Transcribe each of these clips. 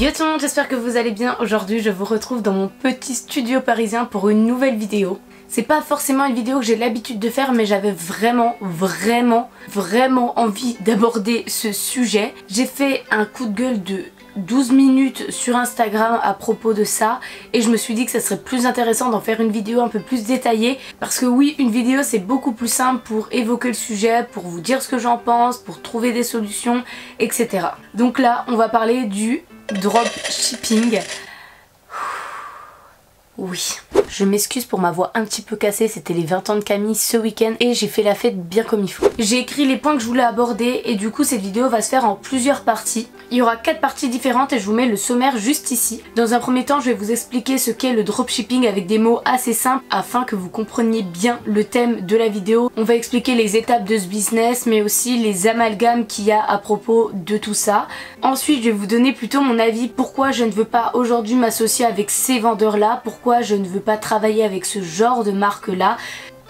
Yo tout le monde, j'espère que vous allez bien. Aujourd'hui je vous retrouve dans mon petit studio parisien pour une nouvelle vidéo. C'est pas forcément une vidéo que j'ai l'habitude de faire, mais j'avais vraiment envie d'aborder ce sujet. J'ai fait un coup de gueule de 12 minutes sur Instagram à propos de ça et je me suis dit que ça serait plus intéressant d'en faire une vidéo un peu plus détaillée parce que oui, une vidéo c'est beaucoup plus simple pour évoquer le sujet, pour vous dire ce que j'en pense, pour trouver des solutions, etc. Donc là on va parler du dropshipping. Oui, je m'excuse pour ma voix un petit peu cassée, c'était les 20 ans de Camille ce week-end et j'ai fait la fête bien comme il faut. J'ai écrit les points que je voulais aborder et du coup cette vidéo va se faire en plusieurs parties. Il y aura 4 parties différentes et je vous mets le sommaire juste ici. Dans un premier temps, je vais vous expliquer ce qu'est le dropshipping avec des mots assez simples afin que vous compreniez bien le thème de la vidéo. On va expliquer les étapes de ce business mais aussi les amalgames qu'il y a à propos de tout ça. Ensuite, je vais vous donner plutôt mon avis pourquoi je ne veux pas aujourd'hui m'associer avec ces vendeurs-là, pourquoi je ne veux pas travailler avec ce genre de marque-là.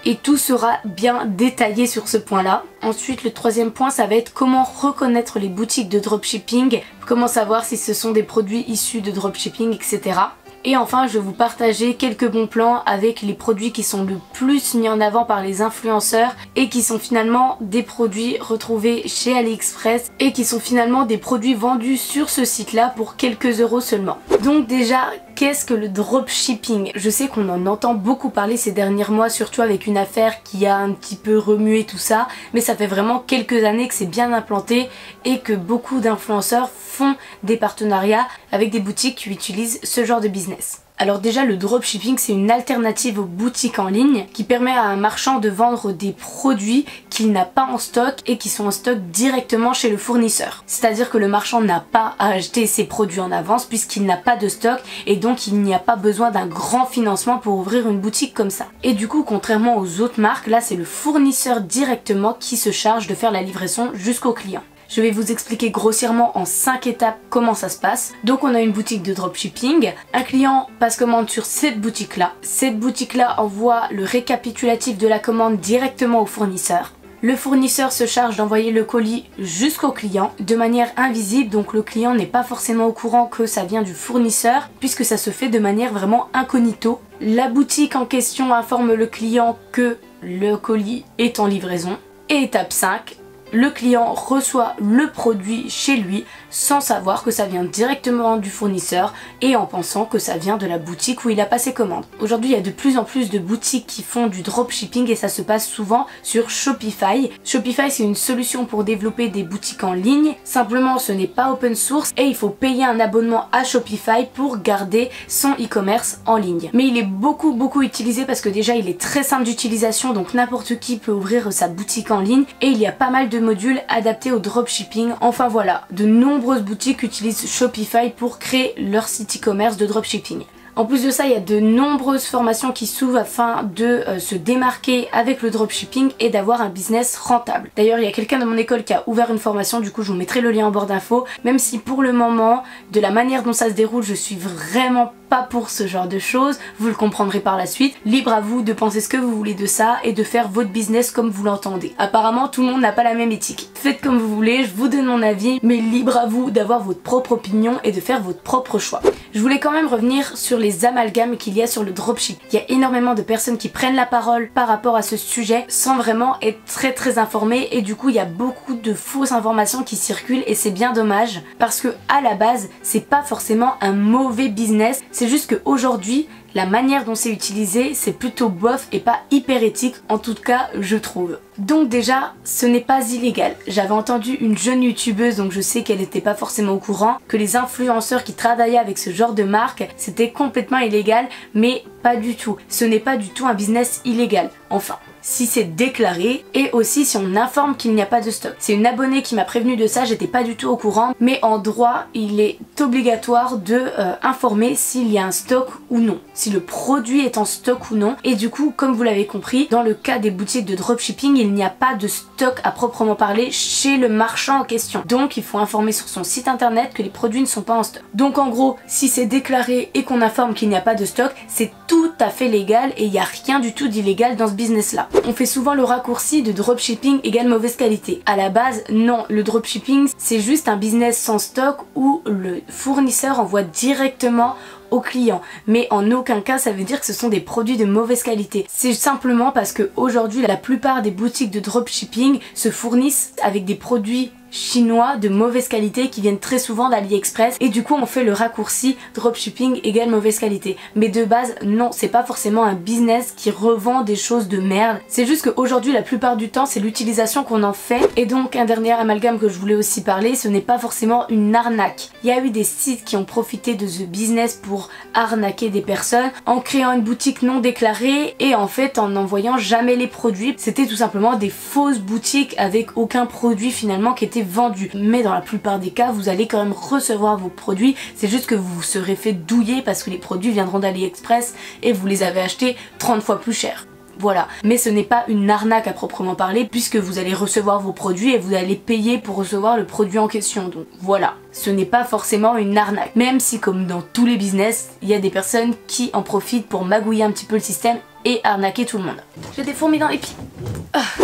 Et tout sera bien détaillé sur ce point là. Ensuite le troisième point ça va être comment reconnaître les boutiques de dropshipping, comment savoir si ce sont des produits issus de dropshipping, etc. Et enfin je vais vous partager quelques bons plans avec les produits qui sont le plus mis en avant par les influenceurs et qui sont finalement des produits retrouvés chez AliExpress et qui sont finalement des produits vendus sur ce site là pour quelques euros seulement. Donc déjà, qu'est-ce que le dropshipping? Je sais qu'on en entend beaucoup parler ces derniers mois, surtout avec une affaire qui a un petit peu remué tout ça, mais ça fait vraiment quelques années que c'est bien implanté et que beaucoup d'influenceurs font des partenariats avec des boutiques qui utilisent ce genre de business. Alors déjà le dropshipping c'est une alternative aux boutiques en ligne qui permet à un marchand de vendre des produits qu'il n'a pas en stock et qui sont en stock directement chez le fournisseur. C'est-à-dire que le marchand n'a pas à acheter ses produits en avance puisqu'il n'a pas de stock et donc il n'y a pas besoin d'un grand financement pour ouvrir une boutique comme ça. Et du coup contrairement aux autres marques, là c'est le fournisseur directement qui se charge de faire la livraison jusqu'au client. Je vais vous expliquer grossièrement en 5 étapes comment ça se passe. Donc on a une boutique de dropshipping, un client passe commande sur cette boutique là envoie le récapitulatif de la commande directement au fournisseur. Le fournisseur se charge d'envoyer le colis jusqu'au client de manière invisible, donc le client n'est pas forcément au courant que ça vient du fournisseur puisque ça se fait de manière vraiment incognito. La boutique en question informe le client que le colis est en livraison. Et étape 5, le client reçoit le produit chez lui sans savoir que ça vient directement du fournisseur et en pensant que ça vient de la boutique où il a passé commande. Aujourd'hui il y a de plus en plus de boutiques qui font du dropshipping et ça se passe souvent sur Shopify. Shopify c'est une solution pour développer des boutiques en ligne, simplement ce n'est pas open source et il faut payer un abonnement à Shopify pour garder son e-commerce en ligne. Mais il est beaucoup utilisé parce que déjà il est très simple d'utilisation, donc n'importe qui peut ouvrir sa boutique en ligne et il y a pas mal de modules adaptés au dropshipping. Enfin voilà, de nombreuses boutiques utilisent Shopify pour créer leur site e-commerce de dropshipping. En plus de ça, il y a de nombreuses formations qui s'ouvrent afin de se démarquer avec le dropshipping et d'avoir un business rentable. D'ailleurs, il y a quelqu'un de mon école qui a ouvert une formation, du coup je vous mettrai le lien en barre d'infos, même si pour le moment, de la manière dont ça se déroule, je suis vraiment pas pour ce genre de choses, vous le comprendrez par la suite. Libre à vous de penser ce que vous voulez de ça et de faire votre business comme vous l'entendez. Apparemment tout le monde n'a pas la même éthique. Faites comme vous voulez, je vous donne mon avis, mais libre à vous d'avoir votre propre opinion et de faire votre propre choix. Je voulais quand même revenir sur les amalgames qu'il y a sur le dropshipping. Il y a énormément de personnes qui prennent la parole par rapport à ce sujet sans vraiment être très informées et du coup il y a beaucoup de fausses informations qui circulent et c'est bien dommage parce que à la base c'est pas forcément un mauvais business. C'est juste qu'aujourd'hui, la manière dont c'est utilisé, c'est plutôt bof et pas hyper éthique, en tout cas je trouve. Donc déjà, ce n'est pas illégal. J'avais entendu une jeune youtubeuse, donc je sais qu'elle n'était pas forcément au courant, que les influenceurs qui travaillaient avec ce genre de marque, c'était complètement illégal, mais pas du tout. Ce n'est pas du tout un business illégal. Enfin, si c'est déclaré et aussi si on informe qu'il n'y a pas de stock. C'est une abonnée qui m'a prévenu de ça, j'étais pas du tout au courant, mais en droit il est obligatoire de informer s'il y a un stock ou non, si le produit est en stock ou non. Et du coup, comme vous l'avez compris, dans le cas des boutiques de dropshipping, il n'y a pas de stock à proprement parler chez le marchand en question. Donc il faut informer sur son site internet que les produits ne sont pas en stock. Donc en gros, si c'est déclaré et qu'on informe qu'il n'y a pas de stock, c'est tout à fait légal et il n'y a rien du tout d'illégal dans ce business là. On fait souvent le raccourci de dropshipping égale mauvaise qualité. À la base, non, le dropshipping c'est juste un business sans stock où le fournisseur envoie directement aux clients, mais en aucun cas ça veut dire que ce sont des produits de mauvaise qualité. C'est simplement parce que aujourd'hui la plupart des boutiques de dropshipping se fournissent avec des produits chinois de mauvaise qualité qui viennent très souvent d'AliExpress et du coup on fait le raccourci dropshipping égale mauvaise qualité. Mais de base non, c'est pas forcément un business qui revend des choses de merde, c'est juste qu'aujourd'hui la plupart du temps c'est l'utilisation qu'on en fait. Et donc un dernier amalgame que je voulais aussi parler, ce n'est pas forcément une arnaque. Il y a eu des sites qui ont profité de ce business pour arnaquer des personnes en créant une boutique non déclarée et en fait en n'envoyant jamais les produits. C'était tout simplement des fausses boutiques avec aucun produit finalement qui était vendu. Mais dans la plupart des cas vous allez quand même recevoir vos produits, c'est juste que vous vous serez fait douiller parce que les produits viendront d'AliExpress et vous les avez achetés 30 fois plus cher. Voilà, mais ce n'est pas une arnaque à proprement parler puisque vous allez recevoir vos produits et vous allez payer pour recevoir le produit en question. Donc voilà, ce n'est pas forcément une arnaque. Même si comme dans tous les business, il y a des personnes qui en profitent pour magouiller un petit peu le système et arnaquer tout le monde. J'ai des fourmis dans les pieds.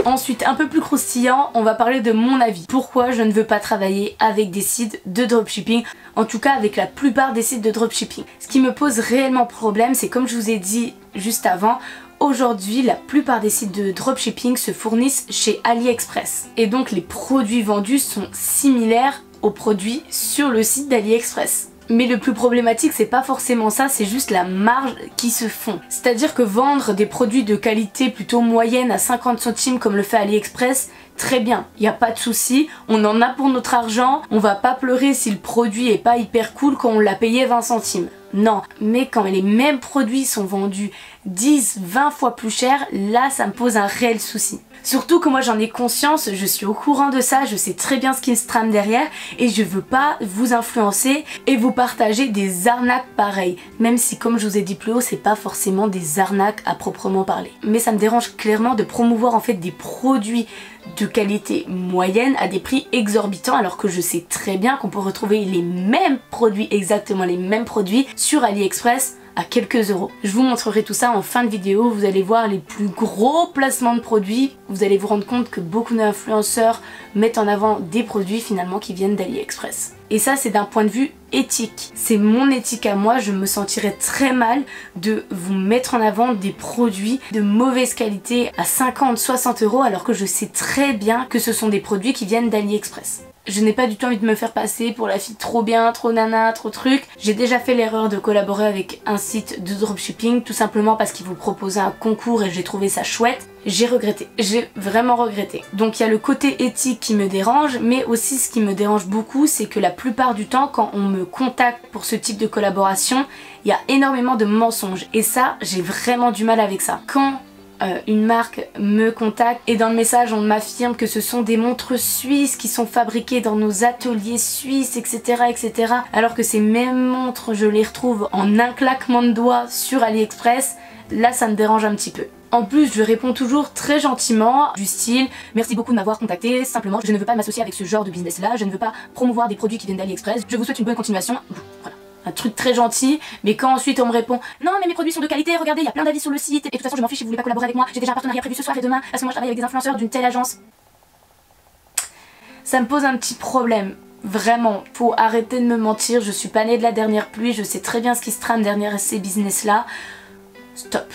Ensuite, un peu plus croustillant, on va parler de mon avis. Pourquoi je ne veux pas travailler avec des sites de dropshipping, en tout cas avec la plupart des sites de dropshipping. Ce qui me pose réellement problème, c'est comme je vous ai dit juste avant, aujourd'hui, la plupart des sites de dropshipping se fournissent chez AliExpress. Et donc les produits vendus sont similaires aux produits sur le site d'AliExpress. Mais le plus problématique c'est pas forcément ça, c'est juste la marge qui se font. C'est-à-dire que vendre des produits de qualité plutôt moyenne à 50 centimes comme le fait AliExpress, très bien, il n'y a pas de souci, on en a pour notre argent, on va pas pleurer si le produit est pas hyper cool quand on l'a payé 20 centimes. Non, mais quand les mêmes produits sont vendus 10, 20 fois plus cher, là ça me pose un réel souci. Surtout que moi j'en ai conscience, je suis au courant de ça, je sais très bien ce qui se trame derrière et je veux pas vous influencer et vous partager des arnaques pareilles. Même si comme je vous ai dit plus haut, c'est pas forcément des arnaques à proprement parler. Mais ça me dérange clairement de promouvoir en fait des produits de qualité moyenne à des prix exorbitants alors que je sais très bien qu'on peut retrouver les mêmes produits, exactement les mêmes produits sur AliExpress à quelques euros. Je vous montrerai tout ça en fin de vidéo, vous allez voir les plus gros placements de produits, vous allez vous rendre compte que beaucoup d'influenceurs mettent en avant des produits finalement qui viennent d'AliExpress. Et ça c'est d'un point de vue éthique, c'est mon éthique à moi, je me sentirais très mal de vous mettre en avant des produits de mauvaise qualité à 50-60 euros alors que je sais très bien que ce sont des produits qui viennent d'AliExpress. Je n'ai pas du tout envie de me faire passer pour la fille trop bien, trop nana, trop truc. J'ai déjà fait l'erreur de collaborer avec un site de dropshipping tout simplement parce qu'ils vous proposaient un concours et j'ai trouvé ça chouette. J'ai regretté, j'ai vraiment regretté. Donc il y a le côté éthique qui me dérange, mais aussi ce qui me dérange beaucoup, c'est que la plupart du temps quand on me contacte pour ce type de collaboration, il y a énormément de mensonges. Et ça, j'ai vraiment du mal avec ça. Quand une marque me contacte et dans le message on m'affirme que ce sont des montres suisses qui sont fabriquées dans nos ateliers suisses, etc., etc., alors que ces mêmes montres je les retrouve en un claquement de doigts sur AliExpress, là ça me dérange un petit peu. En plus je réponds toujours très gentiment du style merci beaucoup de m'avoir contacté, simplement je ne veux pas m'associer avec ce genre de business là, je ne veux pas promouvoir des produits qui viennent d'AliExpress, je vous souhaite une bonne continuation. Voilà. Un truc très gentil, mais quand ensuite on me répond non mais mes produits sont de qualité, regardez il y a plein d'avis sur le site et de toute façon je m'en fiche si vous voulez pas collaborer avec moi, j'ai déjà un partenariat prévu ce soir et demain parce que moi je travaille avec des influenceurs d'une telle agence. Ça me pose un petit problème, vraiment, faut arrêter de me mentir, je suis pas née de la dernière pluie, je sais très bien ce qui se trame derrière ces business là, stop.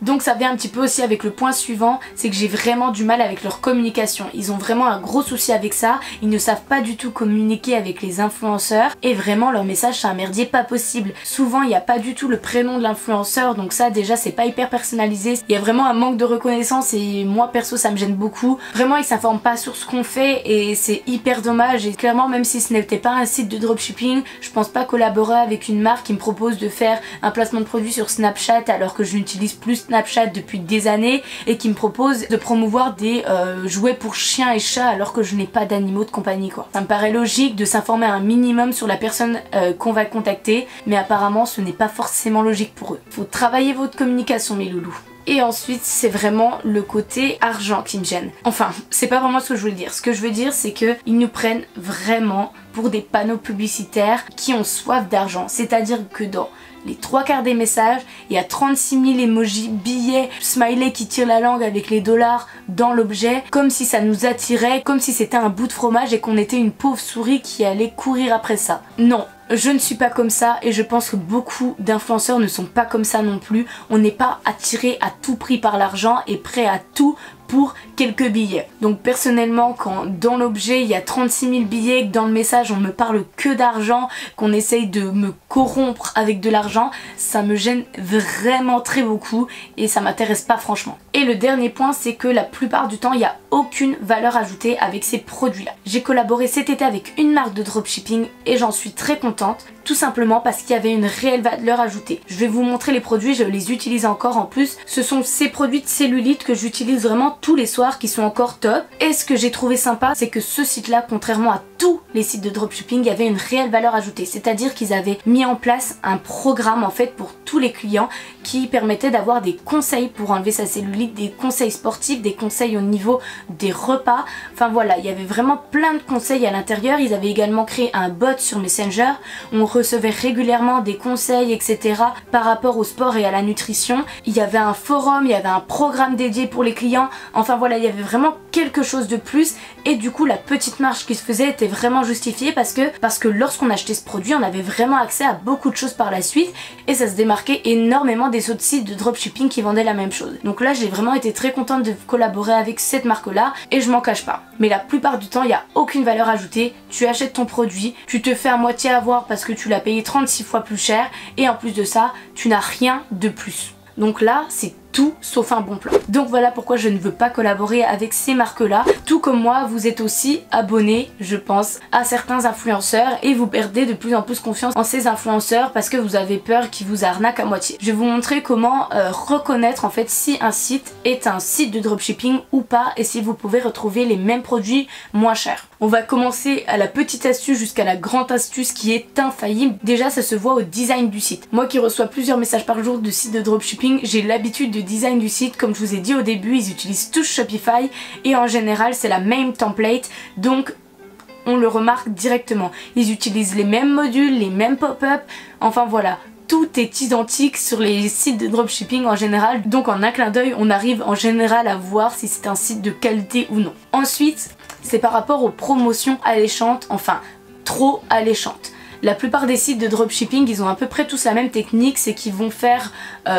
Donc ça vient un petit peu aussi avec le point suivant, c'est que j'ai vraiment du mal avec leur communication. Ils ont vraiment un gros souci avec ça, ils ne savent pas du tout communiquer avec les influenceurs et vraiment leur message c'est un merdier pas possible. Souvent il n'y a pas du tout le prénom de l'influenceur, donc ça déjà c'est pas hyper personnalisé. Il y a vraiment un manque de reconnaissance et moi perso ça me gêne beaucoup. Vraiment ils s'informent pas sur ce qu'on fait et c'est hyper dommage et clairement même si ce n'était pas un site de dropshipping, je pense pas collaborer avec une marque qui me propose de faire un placement de produit sur Snapchat alors que je n'utilise plus Snapchat depuis des années et qui me propose de promouvoir des jouets pour chiens et chats alors que je n'ai pas d'animaux de compagnie quoi. Ça me paraît logique de s'informer un minimum sur la personne qu'on va contacter, mais apparemment ce n'est pas forcément logique pour eux. Faut travailler votre communication mes loulous. Et ensuite c'est vraiment le côté argent qui me gêne. Enfin c'est pas vraiment ce que je veux dire. Ce que je veux dire c'est que ils nous prennent vraiment pour des panneaux publicitaires qui ont soif d'argent. C'est à dire que dans les 3/4 des messages, il y a 36 000 emojis, billets, smiley qui tire la langue avec les dollars dans l'objet, comme si ça nous attirait, comme si c'était un bout de fromage et qu'on était une pauvre souris qui allait courir après ça. Non. Je ne suis pas comme ça et je pense que beaucoup d'influenceurs ne sont pas comme ça non plus. On n'est pas attiré à tout prix par l'argent et prêt à tout pour quelques billets. Donc personnellement, quand dans l'objet il y a 36 000 billets, que dans le message on me parle que d'argent, qu'on essaye de me corrompre avec de l'argent, ça me gêne vraiment très beaucoup et ça m'intéresse pas franchement. Et le dernier point, c'est que la plupart du temps il n'y a aucune valeur ajoutée avec ces produits là. J'ai collaboré cet été avec une marque de dropshipping et j'en suis très contente, tout simplement parce qu'il y avait une réelle valeur ajoutée. Je vais vous montrer les produits, je les utilise encore en plus. Ce sont ces produits de cellulite que j'utilise vraiment tous les soirs qui sont encore top. Et ce que j'ai trouvé sympa, c'est que ce site là, contrairement à tous les sites de dropshipping, il y avait une réelle valeur ajoutée. C'est-à-dire qu'ils avaient mis en place un programme en fait pour tous les clients qui permettait d'avoir des conseils pour enlever sa cellulite, des conseils sportifs, des conseils au niveau des repas. Enfin voilà, il y avait vraiment plein de conseils à l'intérieur. Ils avaient également créé un bot sur Messenger où on recevait régulièrement des conseils, etc. par rapport au sport et à la nutrition. Il y avait un forum, il y avait un programme dédié pour les clients. Enfin voilà, il y avait vraiment quelque chose de plus et du coup la petite marge qui se faisait était vraiment justifiée parce que lorsqu'on achetait ce produit, on avait vraiment accès à beaucoup de choses par la suite et ça se démarquait énormément des autres sites de dropshipping qui vendaient la même chose. Donc là j'ai vraiment été très contente de collaborer avec cette marque là et je m'en cache pas. Mais la plupart du temps il n'y a aucune valeur ajoutée, tu achètes ton produit, tu te fais à moitié avoir parce que tu l'as payé 36 fois plus cher et en plus de ça tu n'as rien de plus. Donc là c'est tout sauf un bon plan. Donc voilà pourquoi je ne veux pas collaborer avec ces marques là. Tout comme moi, vous êtes aussi abonné, je pense, à certains influenceurs et vous perdez de plus en plus confiance en ces influenceurs parce que vous avez peur qu'ils vous arnaquent à moitié. Je vais vous montrer comment reconnaître en fait si un site est un site de dropshipping ou pas et si vous pouvez retrouver les mêmes produits moins chers. On va commencer à la petite astuce jusqu'à la grande astuce qui est infaillible. Déjà ça se voit au design du site. Moi qui reçois plusieurs messages par jour de sites de dropshipping, j'ai l'habitude de design du site. Comme je vous ai dit au début, ils utilisent tous Shopify et en général c'est la même template, donc on le remarque directement. Ils utilisent les mêmes modules, les mêmes pop-up, enfin voilà. Tout est identique sur les sites de dropshipping en général, donc en un clin d'œil on arrive en général à voir si c'est un site de qualité ou non. Ensuite c'est par rapport aux promotions alléchantes, enfin trop alléchantes. La plupart des sites de dropshipping, ils ont à peu près tous la même technique, c'est qu'ils vont faire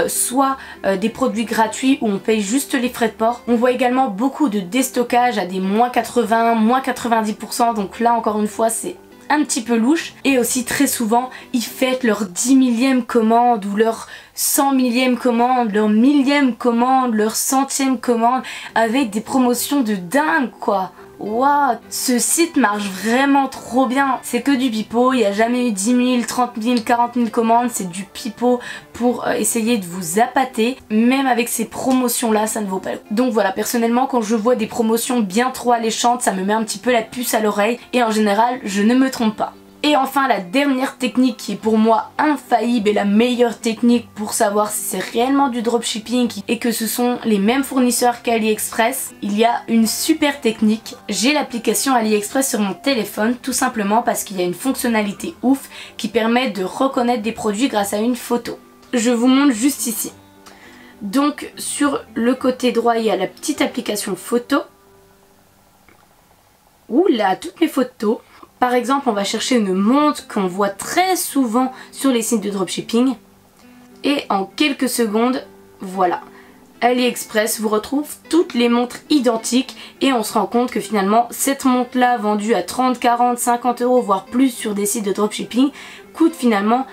soit des produits gratuits où on paye juste les frais de port. On voit également beaucoup de déstockage à des moins 80, moins 90%, donc là encore une fois c'est un petit peu louche. Et aussi très souvent ils fêtent leur 10 millième commande ou leur 100 millième commande, leur millième commande, leur centième commande avec des promotions de dingue quoi. Waouh, ce site marche vraiment trop bien. C'est que du pipeau, il n'y a jamais eu 10 000, 30 000, 40 000 commandes, c'est du pipeau pour essayer de vous appâter. Même avec ces promotions là, ça ne vaut pas le coup. Donc voilà, personnellement quand je vois des promotions bien trop alléchantes, ça me met un petit peu la puce à l'oreille et en général je ne me trompe pas. Et enfin la dernière technique qui est pour moi infaillible et la meilleure technique pour savoir si c'est réellement du dropshipping et que ce sont les mêmes fournisseurs qu'AliExpress, il y a une super technique. J'ai l'application AliExpress sur mon téléphone tout simplement parce qu'il y a une fonctionnalité ouf qui permet de reconnaître des produits grâce à une photo. Je vous montre juste ici. Donc sur le côté droit il y a la petite application photo. Oula, toutes mes photos. Par exemple, on va chercher une montre qu'on voit très souvent sur les sites de dropshipping. Et en quelques secondes, voilà. AliExpress vous retrouve toutes les montres identiques et on se rend compte que finalement, cette montre-là vendue à 30, 40, 50 euros, voire plus sur des sites de dropshipping, coûte finalement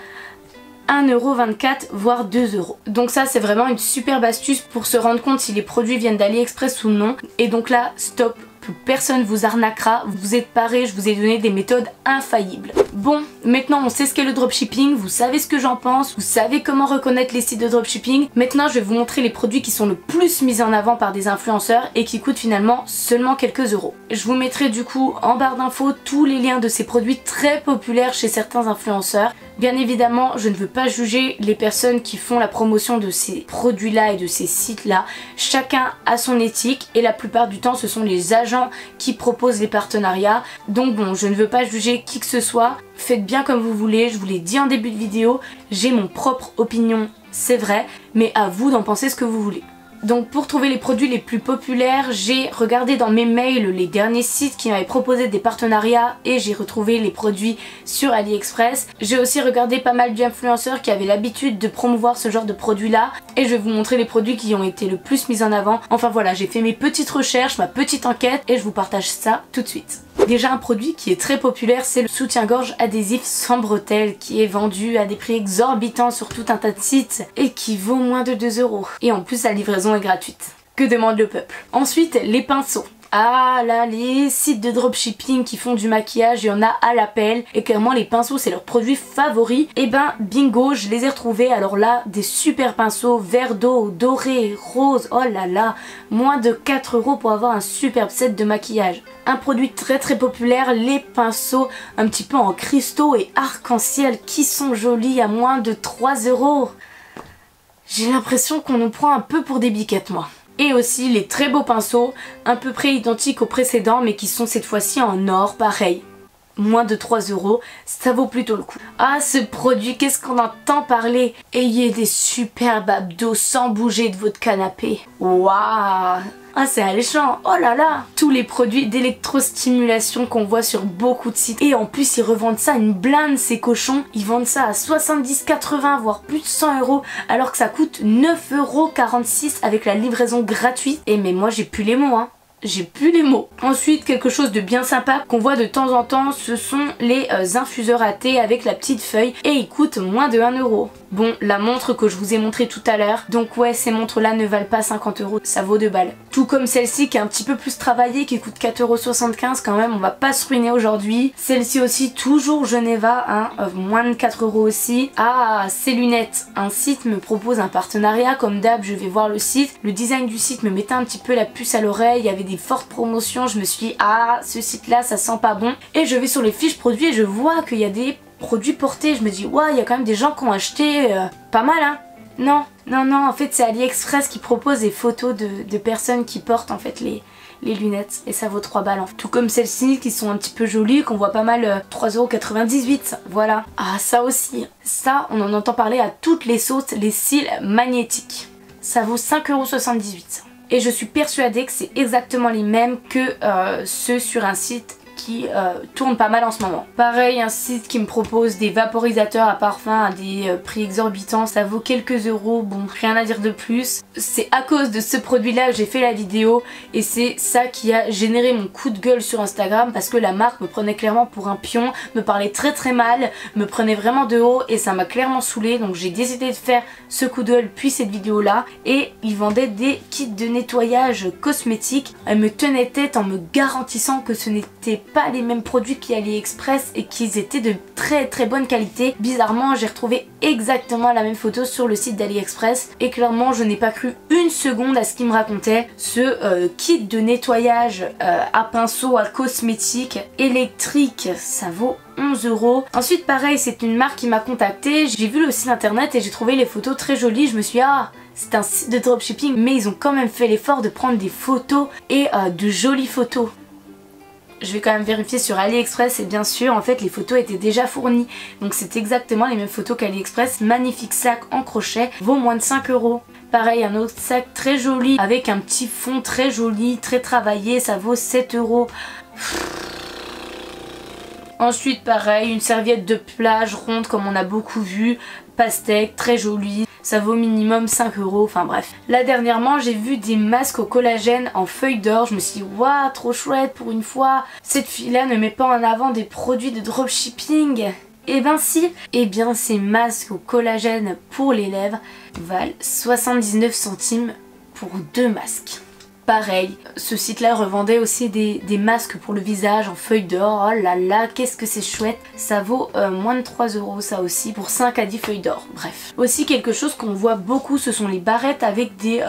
1,24 € voire 2 €. Donc ça c'est vraiment une superbe astuce pour se rendre compte si les produits viennent d'AliExpress ou non. Et donc là, stop. Plus personne vous arnaquera, vous êtes parés, je vous ai donné des méthodes infaillibles. Bon, maintenant on sait ce qu'est le dropshipping, vous savez ce que j'en pense, vous savez comment reconnaître les sites de dropshipping. Maintenant je vais vous montrer les produits qui sont le plus mis en avant par des influenceurs et qui coûtent finalement seulement quelques euros. Je vous mettrai du coup en barre d'infos tous les liens de ces produits très populaires chez certains influenceurs. Bien évidemment, je ne veux pas juger les personnes qui font la promotion de ces produits-là et de ces sites-là. Chacun a son éthique et la plupart du temps, ce sont les agents qui proposent les partenariats. Donc bon, je ne veux pas juger qui que ce soit. Faites bien comme vous voulez, je vous l'ai dit en début de vidéo. J'ai mon propre opinion, c'est vrai, mais à vous d'en penser ce que vous voulez. Donc pour trouver les produits les plus populaires, j'ai regardé dans mes mails les derniers sites qui m'avaient proposé des partenariats et j'ai retrouvé les produits sur AliExpress. J'ai aussi regardé pas mal d'influenceurs qui avaient l'habitude de promouvoir ce genre de produits là et je vais vous montrer les produits qui ont été le plus mis en avant. Enfin voilà, j'ai fait mes petites recherches, ma petite enquête et je vous partage ça tout de suite. Déjà un produit qui est très populaire, c'est le soutien-gorge adhésif sans bretelles qui est vendu à des prix exorbitants sur tout un tas de sites et qui vaut moins de 2 €. Et en plus la livraison est gratuite. Que demande le peuple? Ensuite, les pinceaux. Ah là, les sites de dropshipping qui font du maquillage, il y en a à l'appel et clairement les pinceaux c'est leur produit favori. Et ben bingo, je les ai retrouvés. Alors là, des super pinceaux vert d'eau, doré, rose, oh là là, moins de 4 € pour avoir un superbe set de maquillage. Un produit très populaire, les pinceaux un petit peu en cristaux et arc-en-ciel qui sont jolis à moins de 3 €. J'ai l'impression qu'on nous prend un peu pour des biquettes moi. Et aussi les très beaux pinceaux, à peu près identiques aux précédents mais qui sont cette fois-ci en or, pareil. Moins de 3 €, ça vaut plutôt le coup. Ah ce produit, qu'est-ce qu'on entend parler? Ayez des superbes abdos sans bouger de votre canapé. Waouh! Ah c'est alléchant, oh là là! Tous les produits d'électrostimulation qu'on voit sur beaucoup de sites. Et en plus ils revendent ça une blinde ces cochons. Ils vendent ça à 70, 80 voire plus de 100 € alors que ça coûte 9,46 € avec la livraison gratuite. Et mais moi j'ai plus les mots hein. J'ai plus les mots. Ensuite, quelque chose de bien sympa qu'on voit de temps en temps, ce sont les infuseurs à thé avec la petite feuille et ils coûtent moins de 1 €. Bon, la montre que je vous ai montrée tout à l'heure, donc ouais, ces montres-là ne valent pas 50 €, ça vaut 2 balles. Tout comme celle-ci qui est un petit peu plus travaillée, qui coûte 4,75 € quand même, on va pas se ruiner aujourd'hui. Celle-ci aussi, toujours Geneva, hein, moins de 4 € aussi. Ah, ces lunettes, un site me propose un partenariat, comme d'hab, je vais voir le site. Le design du site me mettait un petit peu la puce à l'oreille, il y avait des fortes promotions, je me suis dit, ah, ce site-là, ça sent pas bon. Et je vais sur les fiches produits et je vois qu'il y a des produits portés, je me dis ouais, il y a quand même des gens qui ont acheté pas mal hein. Non, en fait c'est AliExpress qui propose des photos de personnes qui portent en fait les lunettes et ça vaut 3 balles. Tout comme celles-ci qui sont un petit peu jolies, qu'on voit pas mal, 3,98 €, voilà. Ah ça aussi, ça on en entend parler à toutes les sauces, les cils magnétiques. Ça vaut 5,78 €. Et je suis persuadée que c'est exactement les mêmes que ceux sur un site qui tourne pas mal en ce moment. Pareil, un site qui me propose des vaporisateurs à parfum à des prix exorbitants, ça vaut quelques euros, bon rien à dire de plus. C'est à cause de ce produit là que j'ai fait la vidéo et c'est ça qui a généré mon coup de gueule sur Instagram parce que la marque me prenait clairement pour un pion, me parlait très mal, me prenait vraiment de haut et ça m'a clairement saoulée, donc j'ai décidé de faire ce coup de gueule puis cette vidéo là. Et ils vendaient des kits de nettoyage cosmétiques, elle me tenait tête en me garantissant que ce n'était pas les mêmes produits qu'AliExpress et qu'ils étaient de très bonne qualité. Bizarrement, j'ai retrouvé exactement la même photo sur le site d'AliExpress et clairement je n'ai pas cru une seconde à ce qu'il me racontait. Ce kit de nettoyage à pinceau, à cosmétique électrique, ça vaut 11 €. Ensuite pareil, c'est une marque qui m'a contacté, j'ai vu le site internet et j'ai trouvé les photos très jolies, je me suis dit ah, c'est un site de dropshipping mais ils ont quand même fait l'effort de prendre des photos et de jolies photos. Je vais quand même vérifier sur AliExpress et bien sûr en fait les photos étaient déjà fournies. Donc c'est exactement les mêmes photos qu'AliExpress. Magnifique sac en crochet, vaut moins de 5 €. Pareil, un autre sac très joli avec un petit fond très joli, très travaillé, ça vaut 7 €. Ensuite pareil, une serviette de plage ronde comme on a beaucoup vu, pastèque, très jolie, ça vaut minimum 5 €, enfin bref. Là dernièrement j'ai vu des masques au collagène en feuille d'or, je me suis dit waouh trop chouette pour une fois, cette fille là ne met pas en avant des produits de dropshipping. Et ben si, et bien ces masques au collagène pour les lèvres valent 79 centimes pour 2 masques. pareil. Ce site là revendait aussi des masques pour le visage en feuilles d'or. Oh là là, qu'est-ce que c'est chouette. Ça vaut moins de 3 € ça aussi pour 5 à 10 feuilles d'or. Bref. Aussi quelque chose qu'on voit beaucoup, ce sont les barrettes avec des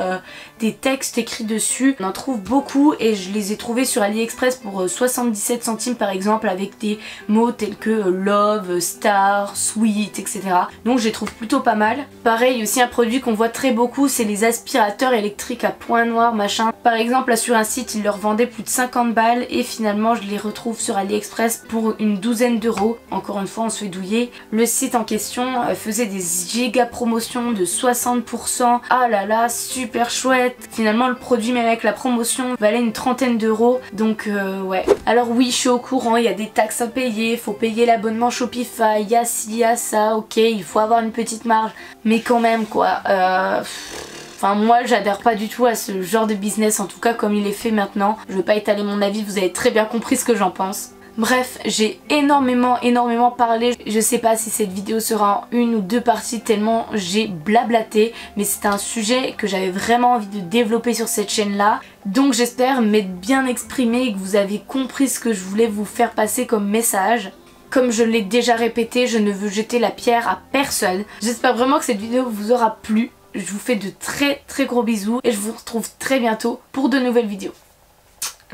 textes écrits dessus. On en trouve beaucoup et je les ai trouvés sur AliExpress pour 77 centimes par exemple, avec des mots tels que love, star, sweet, etc. Donc je les trouve plutôt pas mal. Pareil, aussi un produit qu'on voit très beaucoup, c'est les aspirateurs électriques à points noirs machin. Par exemple là sur un site ils leur vendaient plus de 50 balles et finalement je les retrouve sur AliExpress pour une douzaine d'euros. Encore une fois on se fait douiller. Le site en question faisait des giga promotions de 60%. Ah là là, super chouette. Finalement le produit même avec la promotion valait une trentaine d'euros. Donc ouais. Alors oui, je suis au courant, il y a des taxes à payer, faut payer l'abonnement Shopify, il y a ci, il y a ça, ok, il faut avoir une petite marge. Mais quand même quoi. Enfin moi j'adhère pas du tout à ce genre de business, en tout cas comme il est fait maintenant. Je vais pas étaler mon avis, vous avez très bien compris ce que j'en pense. Bref, j'ai énormément parlé. Je sais pas si cette vidéo sera en une ou deux parties tellement j'ai blablaté, mais c'est un sujet que j'avais vraiment envie de développer sur cette chaîne là. Donc j'espère m'être bien exprimée et que vous avez compris ce que je voulais vous faire passer comme message. Comme je l'ai déjà répété, je ne veux jeter la pierre à personne. J'espère vraiment que cette vidéo vous aura plu. Je vous fais de très gros bisous et je vous retrouve très bientôt pour de nouvelles vidéos.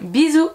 Bisous!